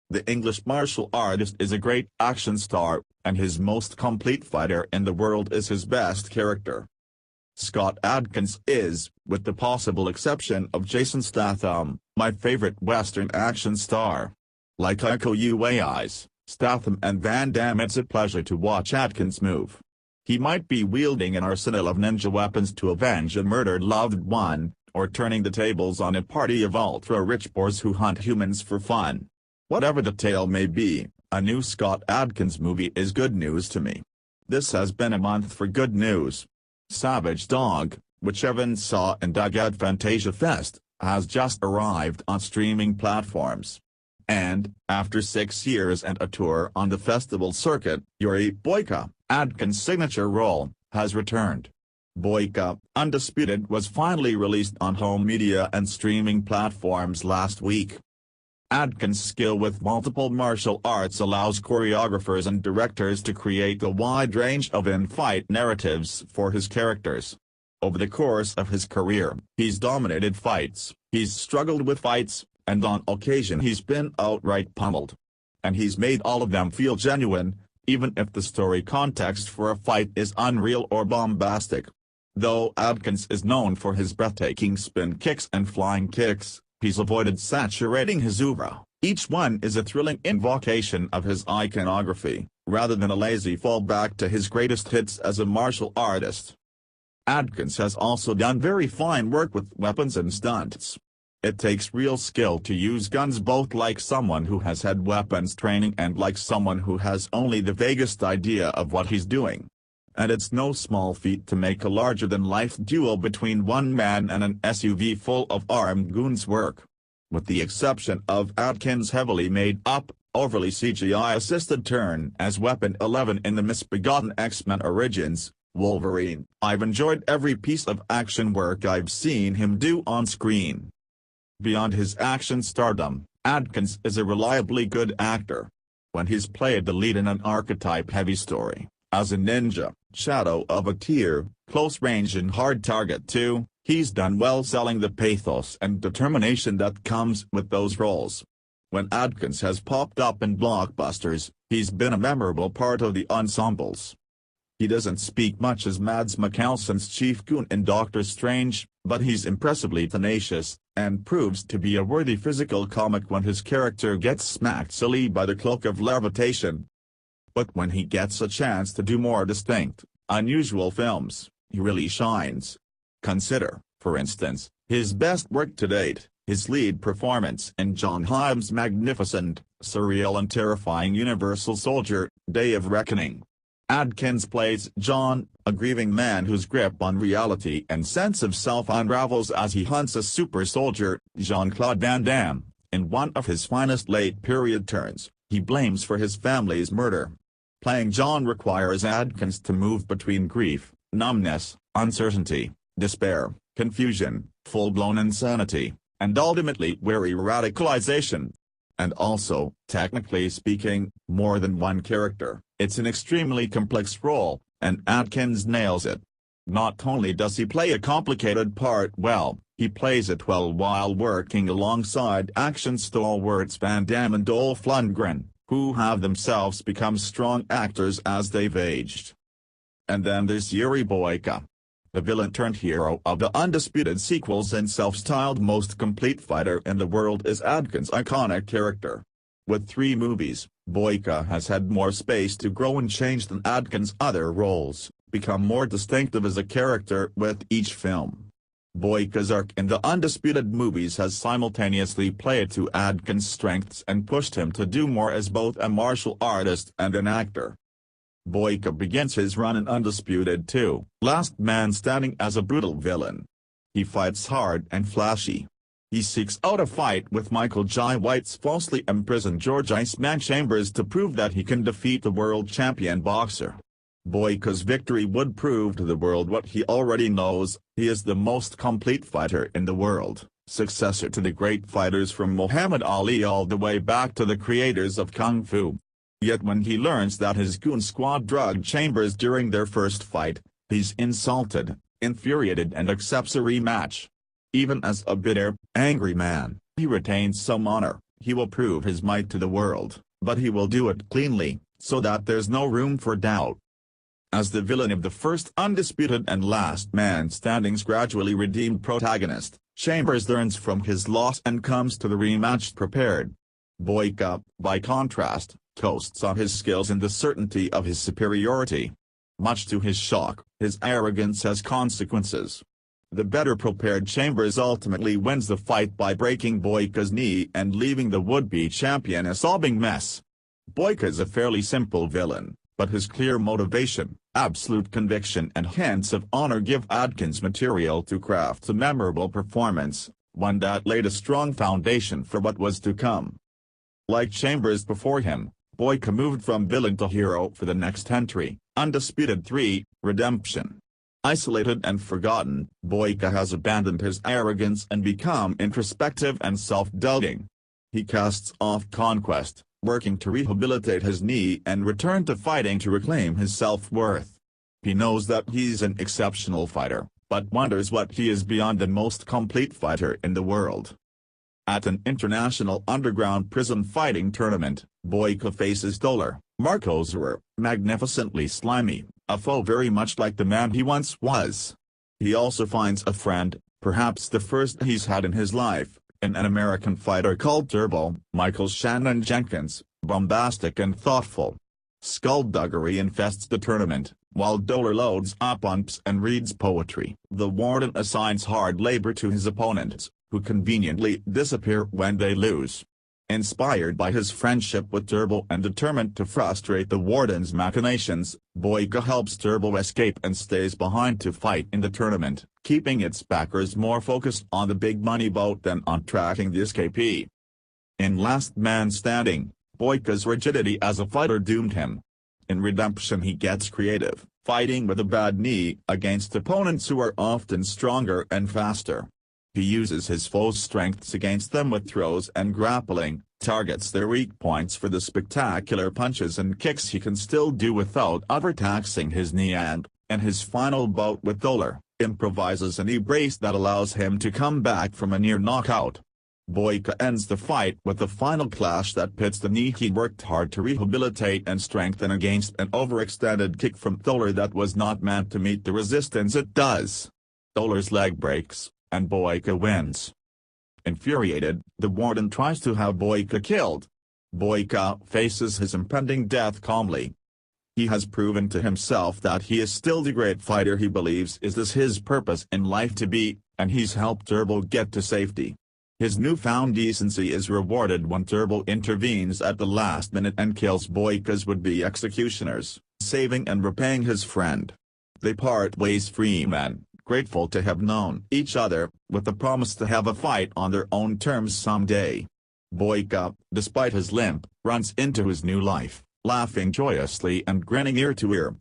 The English martial artist is a great action star, and his most complete fighter in the world is his best character. Scott Adkins is, with the possible exception of Jason Statham, my favorite Western action star. Like Iko Uwais, Statham and Van Damme, it's a pleasure to watch Adkins move. He might be wielding an arsenal of ninja weapons to avenge a murdered loved one, or turning the tables on a party of ultra-rich boars who hunt humans for fun. Whatever the tale may be, a new Scott Adkins movie is good news to me. This has been a month for good news. Savage Dog, which Evan saw and dug at Fantasia Fest, has just arrived on streaming platforms. And, after 6 years and a tour on the festival circuit, BOYKA, Adkins' signature role, has returned. BOYKA Undisputed was finally released on home media and streaming platforms last week. Adkins' skill with multiple martial arts allows choreographers and directors to create a wide range of in-fight narratives for his characters. Over the course of his career, he's dominated fights, he's struggled with fights, and on occasion he's been outright pummeled. And he's made all of them feel genuine, even if the story context for a fight is unreal or bombastic. Though Adkins is known for his breathtaking spin kicks and flying kicks, he's avoided saturating his oeuvre. Each one is a thrilling invocation of his iconography, rather than a lazy fallback to his greatest hits as a martial artist. Adkins has also done very fine work with weapons and stunts. It takes real skill to use guns, both like someone who has had weapons training and like someone who has only the vaguest idea of what he's doing. And it's no small feat to make a larger-than-life duel between one man and an SUV full of armed goons work. With the exception of Adkins' heavily made-up, overly CGI-assisted turn as Weapon 11 in the misbegotten X-Men Origins, Wolverine, I've enjoyed every piece of action work I've seen him do on screen. Beyond his action stardom, Adkins is a reliably good actor. When he's played the lead in an archetype-heavy story, as a ninja, Shadow of a Tear, Close Range and Hard Target 2, he's done well selling the pathos and determination that comes with those roles. When Adkins has popped up in blockbusters, he's been a memorable part of the ensembles. He doesn't speak much as Mads Mikkelsen's Chief Goon in Doctor Strange, but he's impressively tenacious, and proves to be a worthy physical comic when his character gets smacked silly by the cloak of levitation. But when he gets a chance to do more distinct, unusual films, he really shines. Consider, for instance, his best work to date, his lead performance in John Hamm's magnificent, surreal and terrifying Universal Soldier, Day of Reckoning. Adkins plays John, a grieving man whose grip on reality and sense of self unravels as he hunts a super soldier, Jean-Claude Van Damme, in one of his finest late-period turns, he blames for his family's murder. Playing John requires Adkins to move between grief, numbness, uncertainty, despair, confusion, full-blown insanity, and ultimately wary radicalization. And also, technically speaking, more than one character. It's an extremely complex role, and Adkins nails it. Not only does he play a complicated part well, he plays it well while working alongside action stalwarts Van Damme and Dolph Lundgren, who have themselves become strong actors as they've aged. And then there's BOYKA. The villain-turned-hero of the Undisputed sequels and self-styled most complete fighter in the world is Adkins' iconic character. With 3 movies, BOYKA has had more space to grow and change than Adkins' other roles, become more distinctive as a character with each film. BOYKA's arc in the Undisputed movies has simultaneously played to Adkins' strengths and pushed him to do more as both a martial artist and an actor. BOYKA begins his run in Undisputed 2, Last Man Standing as a brutal villain. He fights hard and flashy. He seeks out a fight with Michael Jai White's falsely imprisoned George Iceman Chambers to prove that he can defeat the world champion boxer. BOYKA's victory would prove to the world what he already knows: he is the most complete fighter in the world, successor to the great fighters from Muhammad Ali all the way back to the creators of Kung Fu. Yet when he learns that his goon squad drugged Chambers during their first fight, he's insulted, infuriated and accepts a rematch. Even as a bitter, angry man, he retains some honor, He will prove his might to the world, but he will do it cleanly, so that there's no room for doubt. As the villain of the first Undisputed and Last Man Standing's gradually redeemed protagonist, Chambers learns from his loss and comes to the rematch prepared. BOYKA, by contrast, coasts on his skills and the certainty of his superiority. Much to his shock, his arrogance has consequences. The better prepared Chambers ultimately wins the fight by breaking BOYKA's knee and leaving the would-be champion a sobbing mess. BOYKA is a fairly simple villain, but his clear motivation, absolute conviction and hints of honor give Adkins material to craft a memorable performance, one that laid a strong foundation for what was to come. Like Chambers before him, BOYKA moved from villain to hero for the next entry, Undisputed 3, Redemption. Isolated and forgotten, BOYKA has abandoned his arrogance and become introspective and self-doubting. He casts off conquest, working to rehabilitate his knee and return to fighting to reclaim his self-worth. He knows that he's an exceptional fighter, but wonders what he is beyond the most complete fighter in the world. At an international underground prison fighting tournament, BOYKA faces Dollar, Marcos, magnificently slimy, a foe very much like the man he once was. He also finds a friend, perhaps the first he's had in his life, in an American fighter called Turbo, Michael Shannon Jenkins, bombastic and thoughtful. Skullduggery infests the tournament, while Dollar loads up on ps and reads poetry. The warden assigns hard labor to his opponents, who conveniently disappear when they lose. Inspired by his friendship with Turbo and determined to frustrate the warden's machinations, BOYKA helps Turbo escape and stays behind to fight in the tournament, keeping its backers more focused on the big money bout than on tracking the escapee. In Last Man Standing, BOYKA's rigidity as a fighter doomed him. In Redemption he gets creative, fighting with a bad knee against opponents who are often stronger and faster. He uses his foes' strengths against them with throws and grappling, targets their weak points for the spectacular punches and kicks he can still do without overtaxing his knee and, in his final bout with Dollar, improvises a knee brace that allows him to come back from a near knockout. BOYKA ends the fight with a final clash that pits the knee he worked hard to rehabilitate and strengthen against an overextended kick from Dollar that was not meant to meet the resistance it does. Dollar's leg breaks, and BOYKA wins. Infuriated, the warden tries to have BOYKA killed. BOYKA faces his impending death calmly. He has proven to himself that he is still the great fighter he believes is this his purpose in life to be, and he's helped Turbo get to safety. His newfound decency is rewarded when Turbo intervenes at the last minute and kills BOYKA's would-be executioners, saving and repaying his friend. They part ways free men, grateful to have known each other, with the promise to have a fight on their own terms someday. BOYKA, despite his limp, runs into his new life, laughing joyously and grinning ear to ear.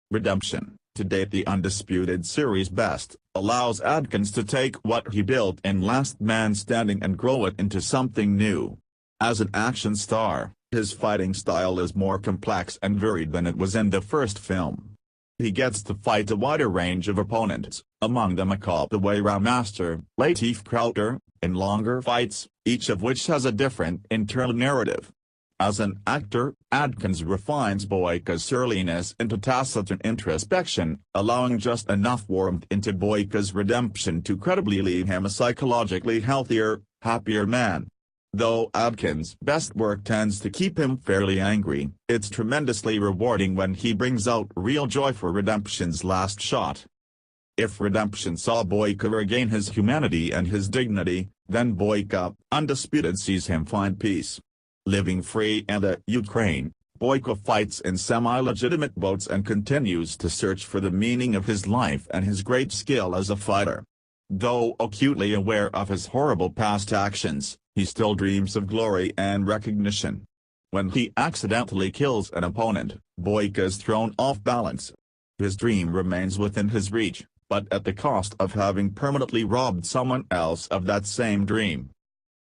Redemption, to date the Undisputed series best, allows Adkins to take what he built in Last Man Standing and grow it into something new. As an action star, his fighting style is more complex and varied than it was in the first film. He gets to fight a wider range of opponents, among them a capoeira master, Latif Crowder, in longer fights, each of which has a different internal narrative. As an actor, Adkins refines BOYKA's surliness into taciturn introspection, allowing just enough warmth into BOYKA's redemption to credibly leave him a psychologically healthier, happier man. Though Adkins' best work tends to keep him fairly angry, it's tremendously rewarding when he brings out real joy for Redemption's last shot. If Redemption saw BOYKA regain his humanity and his dignity, then BOYKA, Undisputed sees him find peace. Living free in the Ukraine, BOYKA fights in semi-legitimate bouts and continues to search for the meaning of his life and his great skill as a fighter. Though acutely aware of his horrible past actions, he still dreams of glory and recognition. When he accidentally kills an opponent, BOYKA is thrown off balance. His dream remains within his reach, but at the cost of having permanently robbed someone else of that same dream.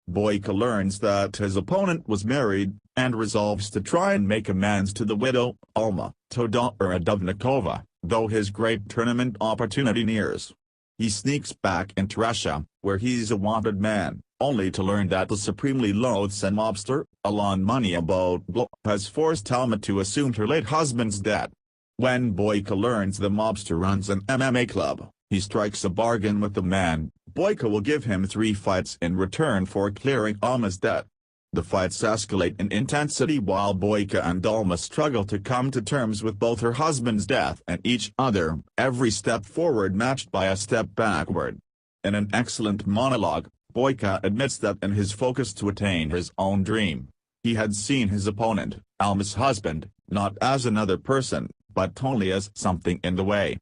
BOYKA learns that his opponent was married, and resolves to try and make amends to the widow, Alma Todorova, though his great tournament opportunity nears. He sneaks back into Russia, where he's a wanted man, only to learn that the supremely loathsome mobster, Alon Moneyaboglu, has forced Alma to assume her late husband's debt. When BOYKA learns the mobster runs an MMA club, he strikes a bargain with the man. BOYKA will give him 3 fights in return for clearing Alma's debt. The fights escalate in intensity while BOYKA and Alma struggle to come to terms with both her husband's death and each other, every step forward matched by a step backward. In an excellent monologue, BOYKA admits that in his focus to attain his own dream, he had seen his opponent, Alma's husband, not as another person, but only as something in the way.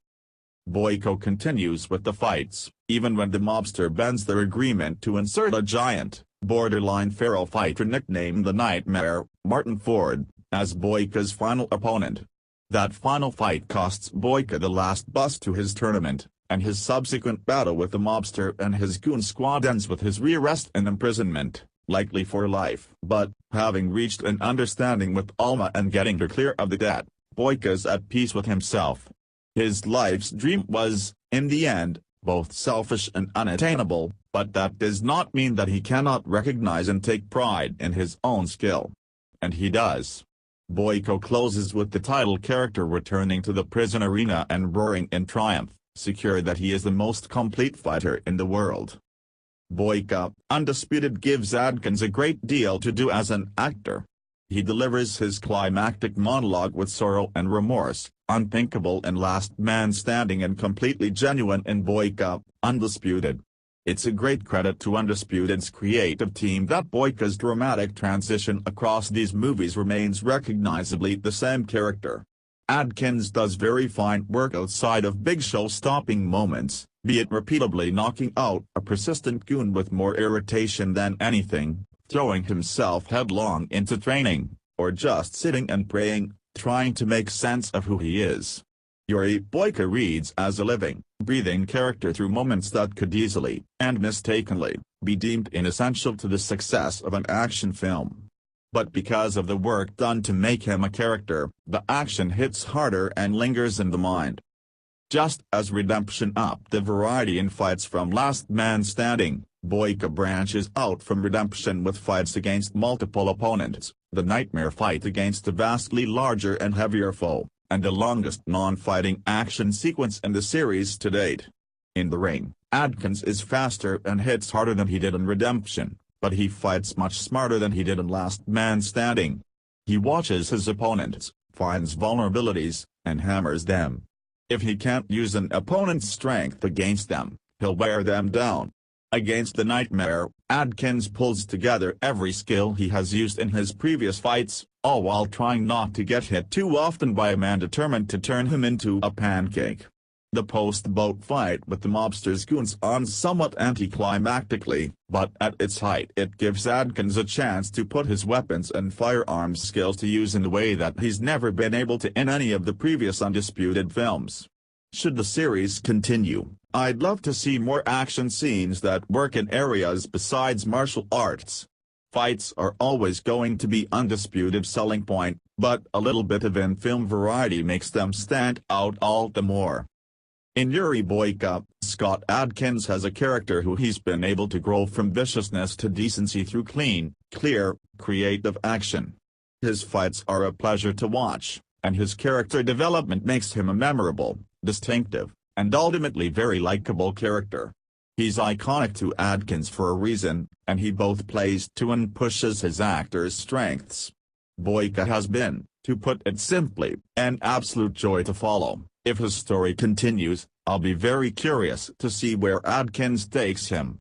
BOYKA continues with the fights, even when the mobster bends their agreement to insert a giant, borderline feral fighter nicknamed the Nightmare, Martin Ford, as BOYKA's final opponent. That final fight costs BOYKA the last bus to his tournament, and his subsequent battle with the mobster and his goon squad ends with his rearrest and imprisonment, likely for life. But, having reached an understanding with Alma and getting her clear of the debt, BOYKA's at peace with himself. His life's dream was, in the end, both selfish and unattainable, but that does not mean that he cannot recognize and take pride in his own skill. And he does. BOYKA closes with the title character returning to the prison arena and roaring in triumph, secure that he is the most complete fighter in the world. BOYKA Undisputed gives Adkins a great deal to do as an actor. He delivers his climactic monologue with sorrow and remorse, unthinkable in Last Man Standing and completely genuine in BOYKA Undisputed. It's a great credit to Undisputed's creative team that BOYKA's dramatic transition across these movies remains recognizably the same character. Adkins does very fine work outside of big show-stopping moments, be it repeatedly knocking out a persistent goon with more irritation than anything, throwing himself headlong into training, or just sitting and praying, trying to make sense of who he is. Yuri BOYKA reads as a living, breathing character through moments that could easily, and mistakenly, be deemed inessential to the success of an action film. But because of the work done to make him a character, the action hits harder and lingers in the mind. Just as redemption upped the variety in fights from Last Man Standing, BOYKA branches out from redemption with fights against multiple opponents, the nightmare fight against a vastly larger and heavier foe, and the longest non-fighting action sequence in the series to date. In the ring, Adkins is faster and hits harder than he did in Redemption, but he fights much smarter than he did in Last Man Standing. He watches his opponents, finds vulnerabilities, and hammers them. If he can't use an opponent's strength against them, he'll wear them down. Against the Nightmare, Adkins pulls together every skill he has used in his previous fights, all while trying not to get hit too often by a man determined to turn him into a pancake. The post-boat fight with the mobster's goons ends somewhat anticlimactically, but at its height it gives Adkins a chance to put his weapons and firearms skills to use in a way that he's never been able to in any of the previous Undisputed films. Should the series continue, I'd love to see more action scenes that work in areas besides martial arts. Fights are always going to be Undisputed's selling point, but a little bit of in-film variety makes them stand out all the more. In Yuri BOYKA, Scott Adkins has a character who he's been able to grow from viciousness to decency through clean, clear, creative action. His fights are a pleasure to watch, and his character development makes him a memorable, distinctive, and ultimately very likable character. He's iconic to Adkins for a reason, and he both plays to and pushes his actor's strengths. BOYKA has been, to put it simply, an absolute joy to follow. If his story continues, I'll be very curious to see where Adkins takes him.